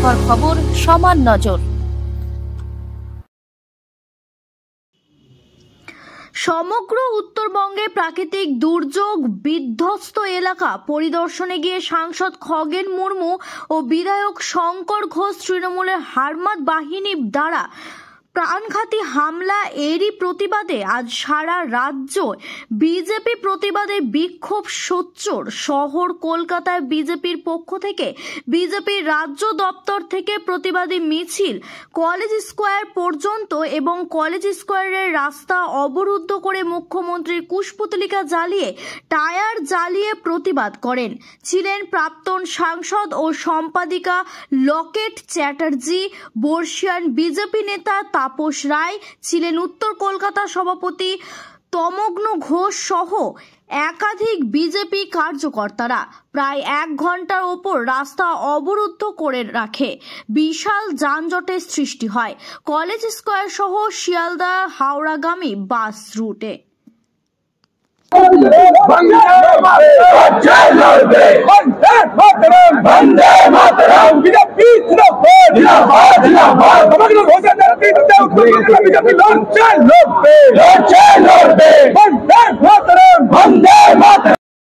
বিধানসভার খবর সমান নজর। সমগ্র উত্তরবঙ্গে প্রাকৃতিক দুর্যোগ বিধ্বস্ত এলাকা পরিদর্শনে গিয়ে সাংসদ খগেন মুর্মু ও বিধায়ক শঙ্কর ঘোষ তৃণমূলের হারমাত বাহিনী দ্বারা প্রাণঘাতী হামলা এরই প্রতিবাদে আজ সারা রাজ্য বিজেপি প্রতিবাদে বিক্ষোভ সোচ্চার। শহর কলকাতায় বিজেপির পক্ষ থেকে বিজেপির রাজ্য দপ্তর থেকে প্রতিবাদী মিছিল কলেজ স্কোয়ার পর্যন্ত এবং কলেজ স্কোয়ারের রাস্তা অবরুদ্ধ করে মুখ্যমন্ত্রীর কুশপুতলিকা জ্বালিয়ে টায়ার জ্বালিয়ে প্রতিবাদ করেন। ছিলেন প্রাক্তন সাংসদ ও সম্পাদিকা লকেট চ্যাটার্জি, বর্ষিয়ান বিজেপি নেতা তাপস রায়, ছিলেন উত্তর কলকাতা সভাপতি তমগ্ন ঘোষ সহ একাধিক বিজেপি কার্যকর্তারা। প্রায় 1 ঘন্টার ওপর রাস্তা অবরুদ্ধ করে রাখে। বিশাল যানজটের সৃষ্টি হয় কলেজ স্কোয়ার সহ শিয়ালদা হাওড়াগামী বাস রুটে। বন্দে মাতরম।